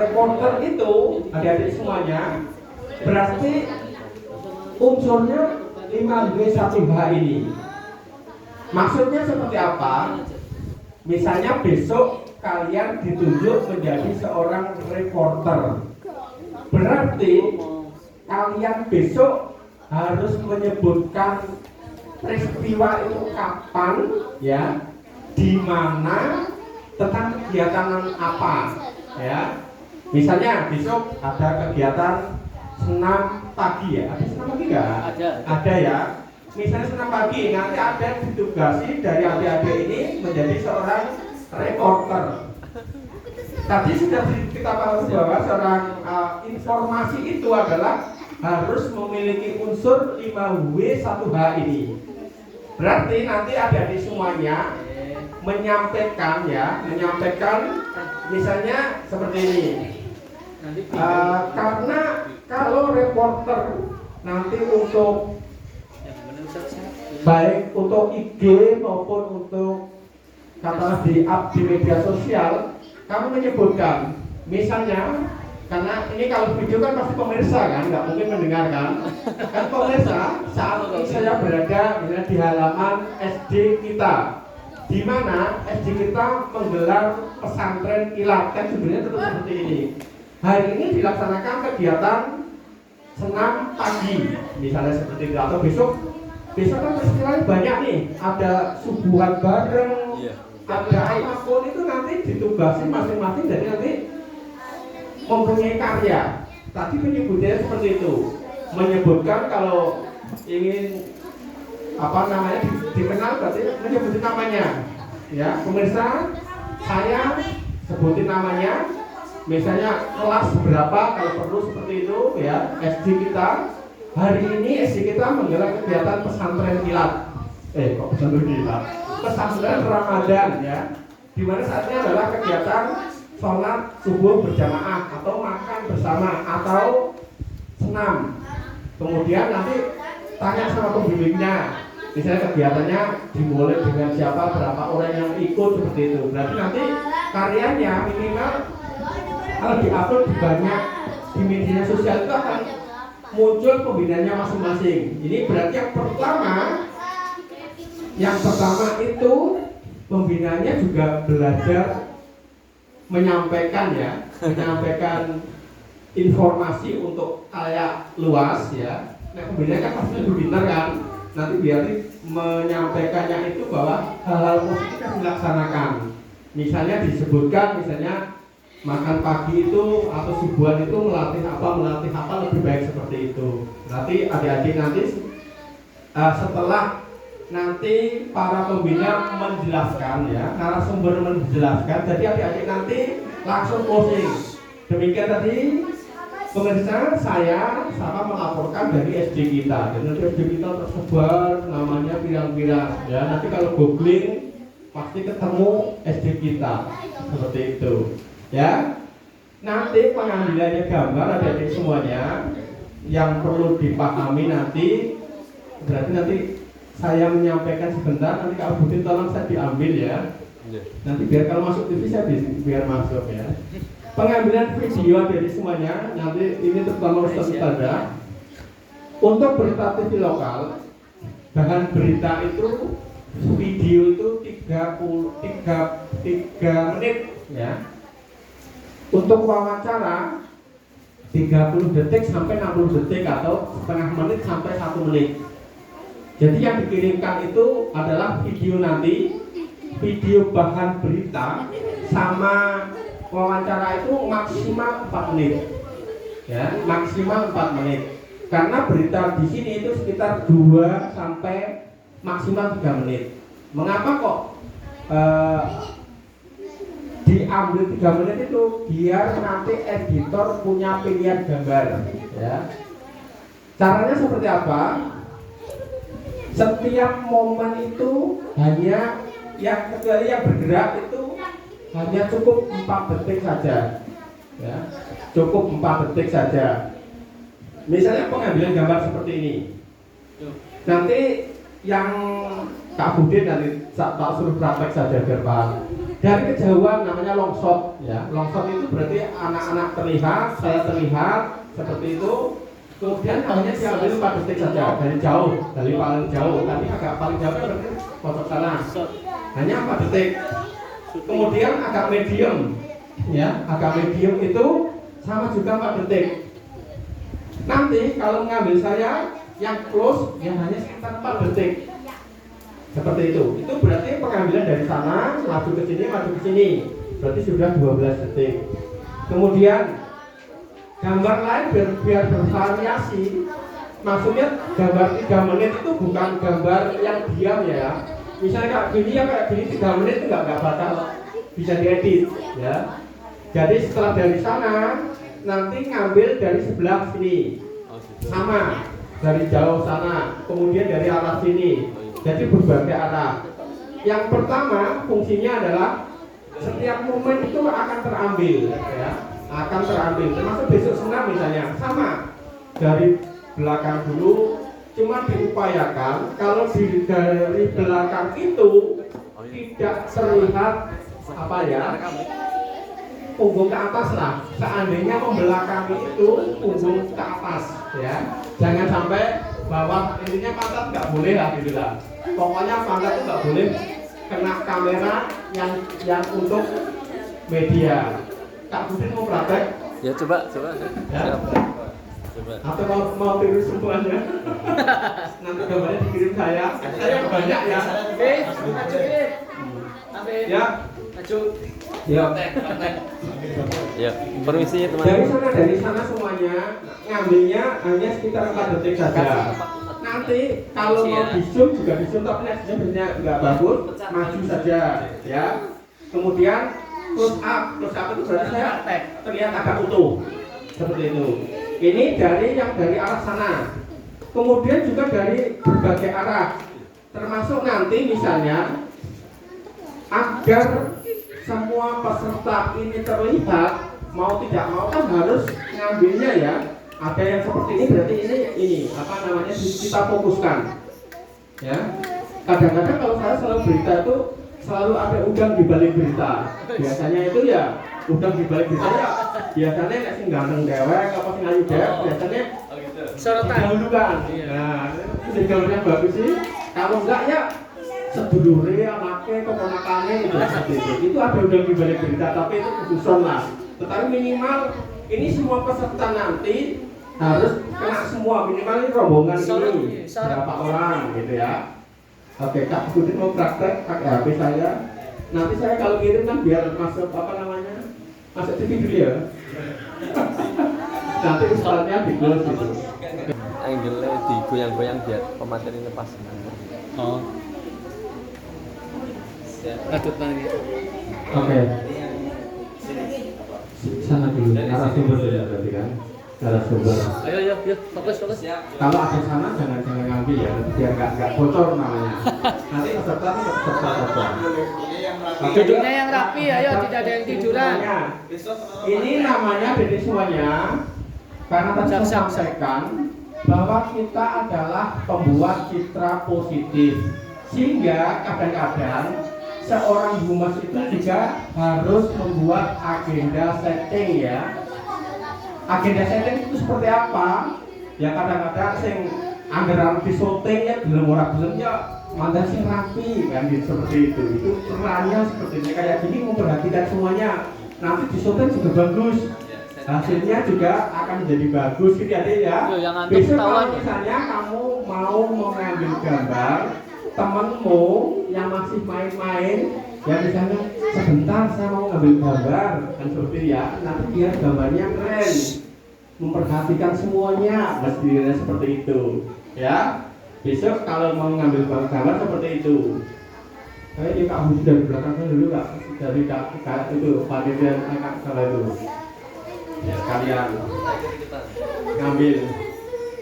Reporter itu adik-adik semuanya berarti unsurnya 5W1H ini. Maksudnya seperti apa? Misalnya besok kalian ditunjuk menjadi seorang reporter, berarti kalian besok harus menyebutkan peristiwa itu kapan, ya, di mana, tentang kegiatan apa, ya. Misalnya besok ada kegiatan senam pagi, ya. Ada senam pagi nggak? Ada ya. Misalnya senam pagi, nanti ada ditugasi dari adik-adik ini menjadi seorang reporter. Tadi sudah kita bahas bahwa seorang informasi itu adalah harus memiliki unsur 5W1H ini. Berarti nanti adik-adik semuanya menyampaikan misalnya seperti ini. Karena kalau reporter nanti untuk baik untuk IG maupun untuk katakanlah di up di media sosial, kamu menyebutkan misalnya, karena ini kalau video kan pasti pemirsa kan nggak mungkin mendengarkan kan, pemirsa saat ini saya berada misalnya di halaman SD kita, di mana SD kita menggelar pesantren kilat, kan sebenarnya tetap seperti ini. Hari ini dilaksanakan kegiatan senam pagi misalnya seperti itu, atau besok kan istilahnya banyak nih, ada subuhan bareng, ada apapun itu nanti ditugasi masing-masing, jadi nanti mempunyai karya. Tadi menyebutnya seperti itu, menyebutkan kalau ingin apa namanya dikenal berarti menyebutin namanya, ya pemirsa, saya sebutin namanya, misalnya kelas berapa kalau perlu seperti itu, ya SD kita. Hari ini SD kita menggelar kegiatan pesantren kilat. Kok pesantren kilat? Pesantren Ramadan, ya. Di mana saatnya adalah kegiatan sholat subuh berjamaah atau makan bersama atau senam. Kemudian nanti tanya sama pembimbingnya. Misalnya kegiatannya dimulai dengan siapa, berapa orang yang ikut seperti itu. Berarti nanti karyanya minimal kalau diupload banyak di media sosial itu akan muncul pembinanya masing-masing. Ini berarti yang pertama itu pembinanya juga belajar menyampaikan menyampaikan informasi untuk kayak luas, ya. Nah, pembinanya kan pasti lebih pintar kan. Nanti biar menyampaikannya itu bahwa hal-hal positif yang dilaksanakan. Misalnya disebutkan, misalnya makan pagi itu atau subuhan itu melatih apa lebih baik seperti itu. Nanti adik-adik nanti setelah nanti para pembina menjelaskan, ya, narasumber menjelaskan, jadi adik-adik nanti langsung closing. Demikian tadi pemirsa, saya sama melaporkan dari SD kita, dan nanti SD kita tersebar namanya pirang-pirang, ya. Nanti kalau googling pasti ketemu SD kita seperti itu. Ya, nanti pengambilannya gambar adik-adik semuanya yang perlu dipahami nanti, berarti nanti saya menyampaikan sebentar, nanti Kak Budin tolong saya diambil, ya. Nanti biar kalau masuk TV saya biar masuk, ya. Pengambilan video adik-adik semuanya, nanti ini terutama Ustaz untuk berita TV lokal, bahan berita itu video itu 3 menit, ya. Untuk wawancara 30 detik sampai 60 detik atau setengah menit sampai 1 menit. Jadi yang dikirimkan itu adalah video nanti, video bahan berita sama wawancara itu maksimal 4 menit. Ya, maksimal 4 menit. Karena berita di sini itu sekitar 2 sampai maksimal 3 menit. Mengapa kok diambil 3 menit itu? Biar nanti editor punya pilihan gambar, ya. Caranya seperti apa? Setiap momen itu hanya kecuali yang bergerak itu hanya cukup 4 detik saja, ya. Cukup 4 detik saja. Misalnya pengambilan gambar seperti ini. Nanti yang Kak Budin nanti tak suruh praktek saja biar paham. Dari kejauhan namanya long shot ya. Long shot itu berarti anak-anak terlihat, saya terlihat seperti itu. Kemudian hanya diambil 4 detik saja dari jauh, dari paling jauh. Tadi agak paling jauh berarti pojok sana. Hanya 4 detik. Kemudian agak medium ya, agak medium itu sama juga 4 detik. Nanti kalau mengambil saya yang close ya hanya sekitar 4 detik. Seperti itu. Itu berarti pengambilan dari sana, maju ke sini. Berarti sudah 12 detik. Kemudian gambar lain biar bervariasi. Maksudnya gambar 3 menit itu bukan gambar yang diam ya. Misalnya kayak gini 3 menit itu nggak bakal bisa diedit ya. Jadi setelah dari sana nanti ngambil dari sebelah sini. Sama dari jauh sana, kemudian dari arah sini. Jadi berbagai arah. Yang pertama fungsinya adalah setiap momen itu akan terambil ya, akan terambil. Termasuk besok senam misalnya sama dari belakang dulu. Cuma diupayakan kalau dari belakang itu tidak terlihat apa ya, punggung ke atas lah. Seandainya membelakangi itu punggung ke atas ya. Jangan sampai bawah, intinya pantat nggak boleh lah gitu lah. Pokoknya pantat itu nggak boleh kena kamera yang untuk media. Kak Budin mau praktek? Ya coba. Ya. Coba. Atau mau tiru semuanya? Nanti gambarnya dikirim saya. Saya banyak ya. Oke, maju ini. Ya. Maju. Ya. Ya, permisi teman. Dari sana semuanya ngambilnya hanya sekitar 4 detik saja. Nanti kalau mau di zoom juga di zoom, tapi hasilnya nggak bagus, maju saja ya. Kemudian close up itu berarti saya terlihat agak utuh seperti itu. Ini yang dari arah sana. Kemudian juga dari berbagai arah, termasuk nanti misalnya agar semua peserta ini terlihat, mau tidak mau kan harus ngambilnya ya. Ada yang seperti ini berarti ini apa namanya kita fokuskan ya. Kadang-kadang kalau saya selalu berita itu selalu ada udang di balik berita. Biasanya itu ya udang di balik berita ya. Biasanya nggak sih ganteng dewek apa sih ngayu dewek biasanya didahulukan. Nah itu gambarnya bagus sih. Kalau enggak ya sedulure anaknya keponakannya itu seperti itu. Itu ada udang di balik berita tapi itu khususon lah. Tetapi minimal ini semua peserta nanti harus kena semua, minimal ini rombongan ini berapa orang gitu ya. Oke, Kak Budin mau praktek pakai HP saya. Nanti saya kalau kirim kan biar masuk apa namanya, masuk TV dulu ya. Nanti misalnya di close gitu. Angle-nya digoyang-goyang biar pematerinya pas. Oh. Lanjut lagi. Oke. Sana dulu, narasumber dulu berarti kan. Narasumber. Ayo, fokus. Kalau ada sana jangan ngambil ya, biar nggak bocor namanya. Nanti peserta saja. Duduknya yang rapi, ayo tidak ada yang tiduran. Ini namanya dari semuanya, karena tadi saya sampaikan bahwa kita adalah pembuat citra positif, sehingga kadang-kadang seorang humas itu juga harus membuat agenda setting ya. Agenda setting itu seperti apa? Ya kadang-kadang sing anggaran di syuting ya belum ya mantan sing rapi kan gitu, seperti itu. Itu perannya seperti ini kayak gini, memperhatikan semuanya. Nanti di syuting juga bagus. Hasilnya juga akan menjadi bagus gitu ya. Besok kalau misalnya kamu mau mengambil gambar temenmu yang masih main-main, ya misalnya sebentar saya mau ngambil gambar kan seperti ya, nanti biar gambarnya keren, memperhatikan semuanya, mestinya seperti itu ya. Besok kalau mau ngambil gambar seperti itu, ini Kak Budi dari belakangnya dulu Kak, dari Kak itu panitia kalau itu ya, kalian ngambil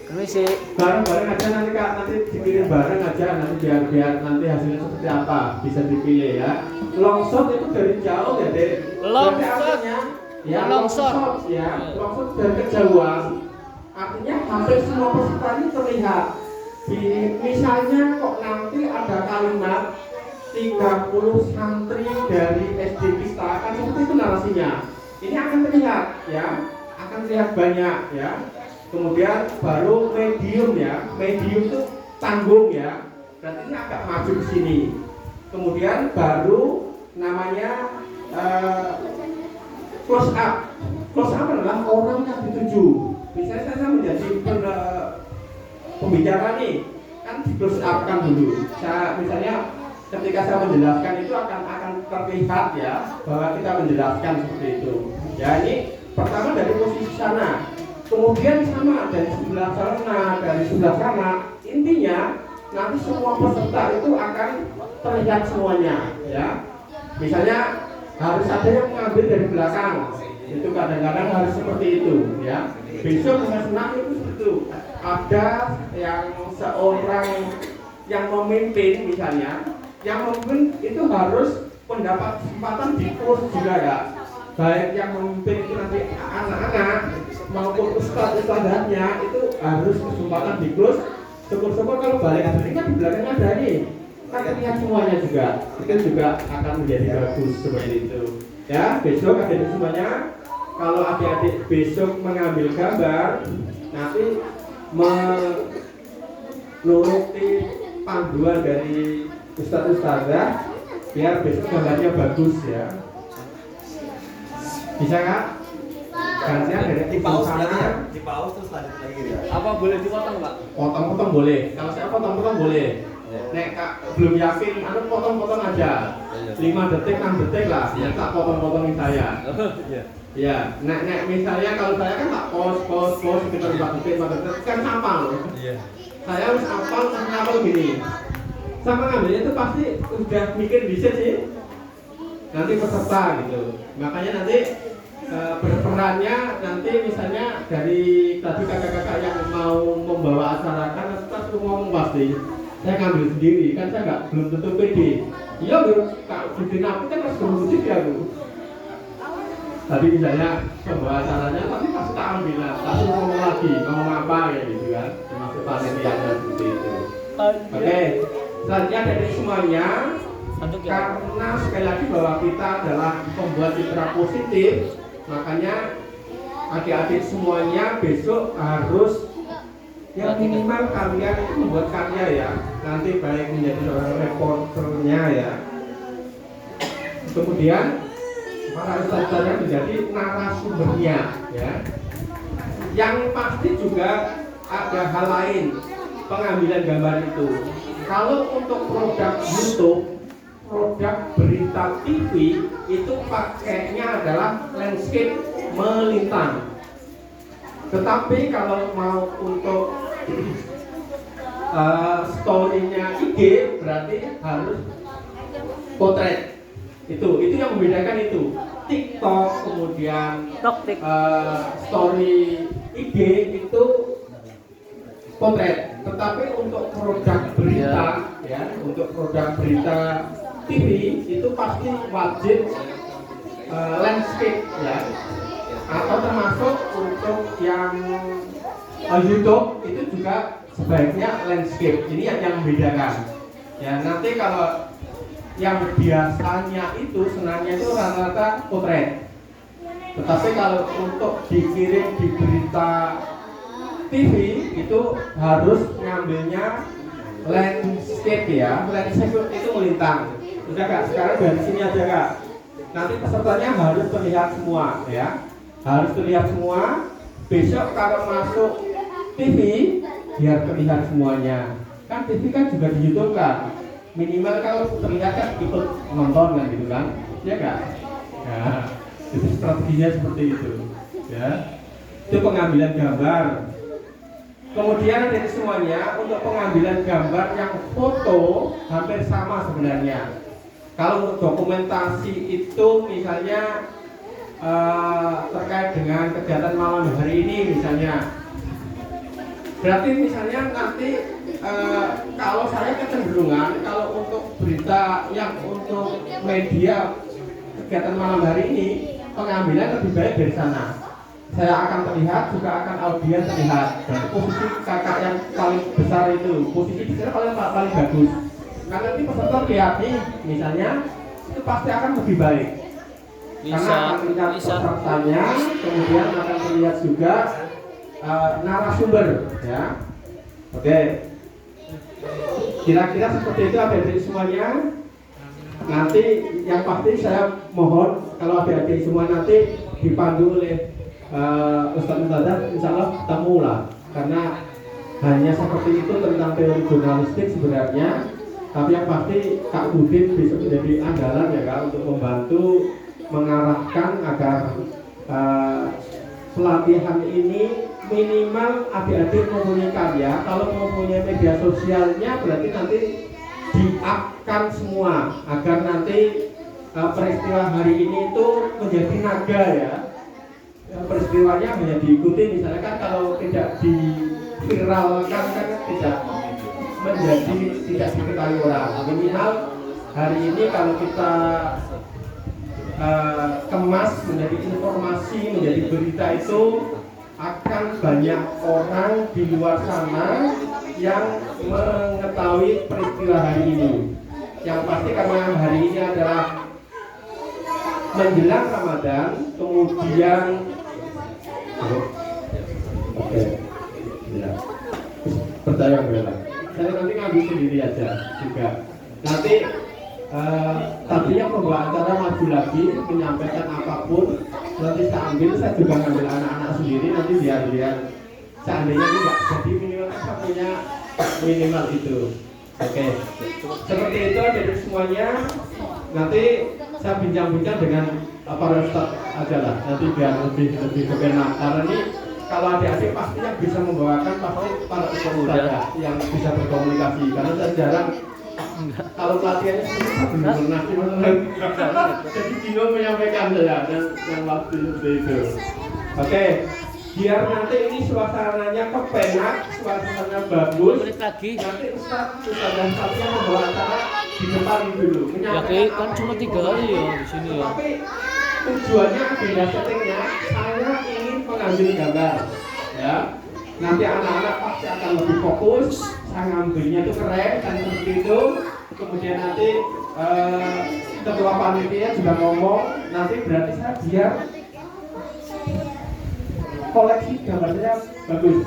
Permisi. bareng-bareng aja nanti Kak, nanti dikirim bareng aja nanti biar nanti hasilnya seperti apa bisa dipilih ya. Long shot itu dari jauh ya Dek. Long shot ya, long shot ya, long shot dari kejauhan. Artinya hampir semua peserta ini terlihat. Misalnya kok nanti ada kalimat 30 santri dari SD kita, kan seperti itu narasinya. Ini akan terlihat ya, akan terlihat banyak ya. Kemudian baru medium ya, medium itu tanggung ya, berarti ini agak maju ke sini. Kemudian baru namanya close up. Close up adalah orang yang dituju. Misalnya saya menjadi pembicara nih, kan di close up kan dulu. Saya misalnya ketika saya menjelaskan itu akan terlihat ya bahwa kita menjelaskan seperti itu. Ya ini pertama dari posisi sana, kemudian sama dari sebelah sana, dari sebelah sana. Intinya nanti semua peserta itu akan terlihat semuanya ya. Misalnya harus ada yang mengambil dari belakang, itu kadang-kadang harus seperti itu ya. Besok senang itu seperti itu. Ada yang seorang yang memimpin misalnya, yang memimpin itu harus mendapat kesempatan di kurs juga ya. Baik yang memimpin itu nanti anak-anak maupun ustadz-ustadznya itu harus kesempatan di kurs. Syukur-syukur kalau balik asli kan di belakangnya ada nih, kan terlihat semuanya juga. Itu juga akan menjadi bagus seperti itu. Ya besok adik-adik semuanya, kalau adik-adik besok mengambil gambar, nanti menuruti panduan dari ustadz-ustadzah biar besok gambarnya bagus ya. Bisa kak? Gantian dari di paus sana. di paus terus lanjut lagi ya. Apa boleh dipotong, Pak? Potong-potong boleh. Kalau saya potong-potong boleh. Nek kak belum yakin, anu potong-potong aja. 5 detik, 6 detik lah. Ya tak potong-potongin saya. Iya. Ya, nek misalnya kalau saya kan tak pos sekitar 4 detik, 4 detik kan sampah loh. Iya. Saya harus ngapal gini. Sama ngambilnya itu pasti udah mikir bisa sih. Nanti peserta gitu. Makanya nanti berperannya nanti misalnya dari tadi kakak-kakak yang mau membawa acara kan tetap ngomong pasti saya ngambil sendiri kan saya belum tentu pede. Iya bro, kak bikin aku kan harus bermusik ya bu. Tadi misalnya membawa acaranya tapi pasti tak ambil lah, pasti ngomong lagi, ngomong apa ya gitu kan, termasuk panitianya seperti itu. Oke, selanjutnya dari semuanya. Karena sekali lagi bahwa kita adalah pembuat citra positif, makanya adik-adik semuanya besok harus yang minimal kalian itu membuat karya ya. Nanti baik menjadi seorang reporternya ya. Kemudian para ustadznya menjadi narasumbernya ya. Yang pasti juga ada hal lain pengambilan gambar itu. Kalau untuk produk YouTube, produk berita TV itu pakainya adalah landscape melintang. Tetapi kalau mau untuk story-nya IG berarti harus potret. Itu yang membedakan itu. TikTok kemudian story IG itu potret. Tetapi untuk produk berita ya, untuk produk berita TV itu pasti wajib landscape ya, atau termasuk untuk yang YouTube itu juga sebaiknya landscape. Ini yang membedakan ya. Nanti kalau yang biasanya itu senangnya itu rata-rata potret, tetapi kalau untuk dikirim di berita TV itu harus ngambilnya landscape ya. Landscape itu melintang. Udah kak, sekarang dari sini aja kak. Nanti pesertanya harus terlihat semua ya, harus terlihat semua. Besok kalau masuk TV biar terlihat semuanya. Kan TV kan juga di YouTube kan. Minimal kalau terlihat kan ikut nonton kan gitu kan, ya kak. Nah, itu strateginya seperti itu ya. Itu pengambilan gambar. Kemudian dari semuanya untuk pengambilan gambar yang foto hampir sama sebenarnya. Kalau untuk dokumentasi itu misalnya terkait dengan kegiatan malam hari ini misalnya, berarti misalnya nanti kalau saya kecenderungan kalau untuk berita yang untuk media kegiatan malam hari ini pengambilan lebih baik dari sana. Saya akan terlihat, juga akan audiens terlihat. Dan posisi kakak yang paling besar itu, posisi di sana paling bagus. Nah nanti peserta lihat nih, misalnya itu pasti akan lebih baik. Karena akan lihat pesertanya, kemudian akan terlihat juga narasumber, ya. Oke. Kira-kira seperti itu adik-adik semuanya. Nanti yang pasti saya mohon kalau adik-adik semua nanti dipandu oleh Ustadz Ustadzah, insya Allah ketemu lah. Karena hanya seperti itu tentang teori jurnalistik sebenarnya. Tapi yang pasti Kak Udin bisa menjadi andalan ya Kak untuk membantu mengarahkan agar pelatihan ini minimal adik-adik mempunyai karya. Kalau mempunyai media sosialnya berarti nanti di-up-kan semua agar nanti peristiwa hari ini itu menjadi naga ya. Peristiwanya hanya diikuti, misalnya kan kalau tidak diviralkan kan tidak menjadi tidak diketahui orang. Minimal hari ini kalau kita kemas menjadi informasi, menjadi berita itu akan banyak orang di luar sana yang mengetahui peristiwa hari ini. Yang pasti karena hari ini adalah menjelang Ramadan, kemudian oke, ya, percaya bela. Saya nanti ngambil sendiri aja juga. Nanti tadinya pembawa acara maju lagi menyampaikan apapun, nanti saya ambil, saya juga ngambil anak-anak sendiri nanti biar seandainya tidak jadi minimal saya punya minimal itu. Oke, seperti itu jadi semuanya. Nanti saya bincang-bincang dengan para ustadz aja lah, nanti biar lebih berkenan. Karena ini kalau adik-adik pastinya bisa membawakan pasti para ustadz yang bisa berkomunikasi. Karena saya jarang kalau pelatihannya benar-benar jadi bingung menyampaikan saya dan yang waktu seperti itu. Oke, biar nanti ini suasananya kepenak, suasananya bagus. Nanti ustadz dan ustadznya membawa acara di depan dulu. Ya kan cuma 3 hari ya di sini ya. Tapi tujuannya agenda settingnya saya ingin mengambil gambar, ya. Nanti anak-anak pasti akan lebih fokus. Saya ngambilnya itu keren dan seperti itu. Kemudian nanti ketua panitia juga ngomong. Nanti berarti saya biar koleksi gambar saya bagus.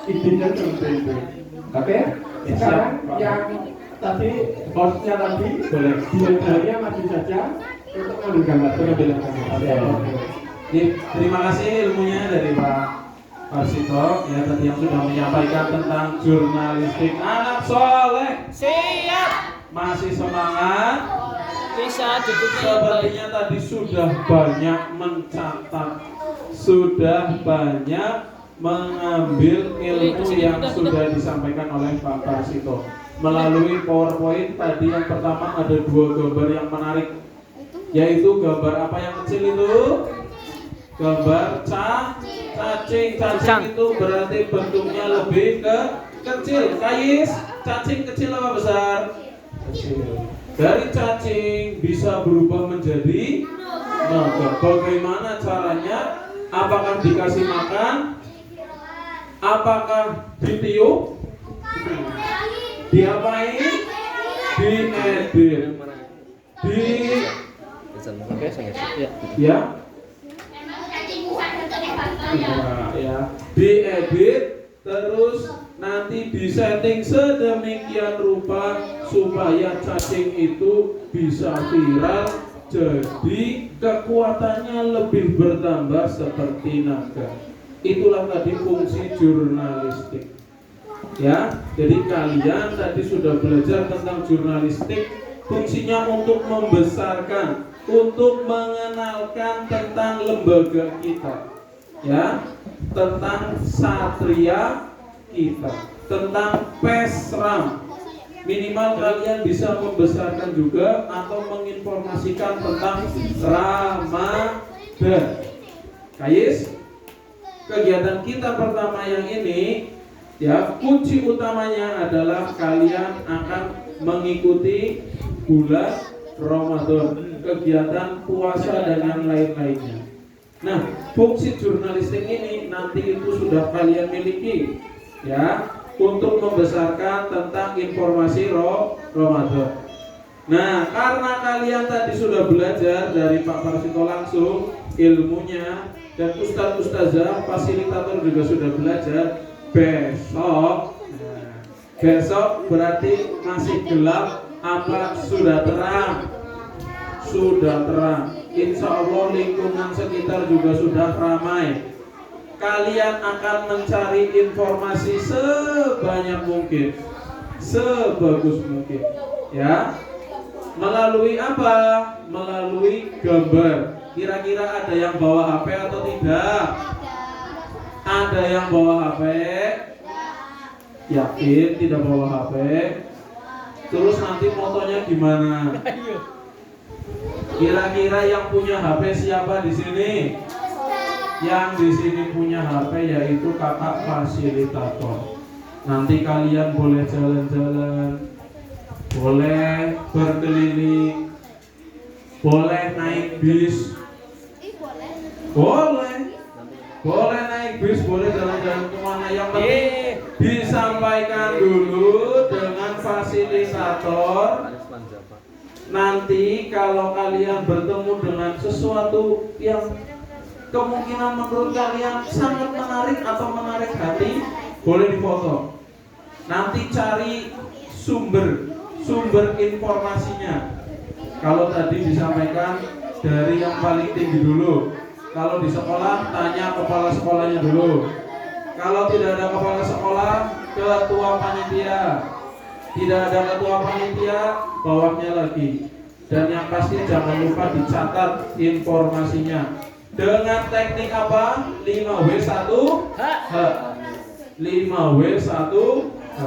Idenya seperti itu. Oke. Sekarang yang tadi bosnya tadi boleh dua-duanya maju saja untuk ambil gambar. Pengambilan gambar. Terima kasih ilmunya dari Pak Parsito ya tadi yang sudah menyampaikan tentang jurnalistik. Anak soleh Siap. masih semangat. Bisa duduknya. Sepertinya tadi sudah banyak mencatat, sudah banyak mengambil ilmu yang sudah disampaikan oleh Pak Parsito melalui PowerPoint. Tadi yang pertama ada 2 gambar yang menarik, yaitu gambar apa yang kecil itu? Gambar cacing. Cacing itu berarti bentuknya lebih kecil. Kais, cacing kecil apa besar? Kecil. Dari cacing bisa berubah menjadi naga. Bagaimana caranya? Apakah dikasih makan? Apakah ditiup? Diapain? Diedit. Ya. Ya, diedit terus nanti disetting sedemikian rupa supaya cacing itu bisa viral, jadi kekuatannya lebih bertambah seperti naga. Itulah tadi fungsi jurnalistik. Ya, jadi kalian tadi sudah belajar tentang jurnalistik, fungsinya untuk membesarkan, untuk mengenalkan tentang lembaga kita. Ya, tentang satria kita, tentang pesram. Minimal kalian bisa membesarkan juga atau menginformasikan tentang Ramadan. Kais, kegiatan kita pertama yang ini, ya, kunci utamanya adalah kalian akan mengikuti bulan Ramadan, kegiatan puasa dan yang lain-lainnya. Nah, fungsi jurnalistik ini nanti itu sudah kalian miliki, ya. untuk membesarkan tentang informasi Ramadan. Nah, karena kalian tadi sudah belajar dari Pak Parsito langsung ilmunya, dan Ustadz-Ustazah fasilitator juga sudah belajar, besok berarti masih gelap apa sudah terang? Sudah terang. Insya Allah lingkungan sekitar juga sudah ramai. Kalian akan mencari informasi sebanyak mungkin, sebagus mungkin, ya. Melalui apa? Melalui gambar. Kira-kira ada yang bawa HP atau tidak? Ada yang bawa HP? Yakin tidak bawa HP? Terus nanti fotonya gimana? Kira-kira yang punya HP siapa di sini? Yang di sini punya HP yaitu kakak fasilitator. Nanti kalian boleh jalan-jalan, boleh berkeliling, boleh naik bis, boleh naik bis, boleh jalan-jalan kemana. Yang penting disampaikan dulu dengan fasilitator. Nanti kalau kalian bertemu dengan sesuatu yang kemungkinan menurut kalian sangat menarik atau menarik hati, boleh difoto. Nanti cari sumber informasinya. Kalau tadi disampaikan dari yang paling tinggi dulu. Kalau di sekolah tanya kepala sekolahnya dulu. Kalau tidak ada kepala sekolah, ketua panitia. Tidak ada ketua panitia, bawahnya lagi. Dan yang pasti jangan lupa dicatat informasinya. Dengan teknik apa? 5W1H. 5W1H.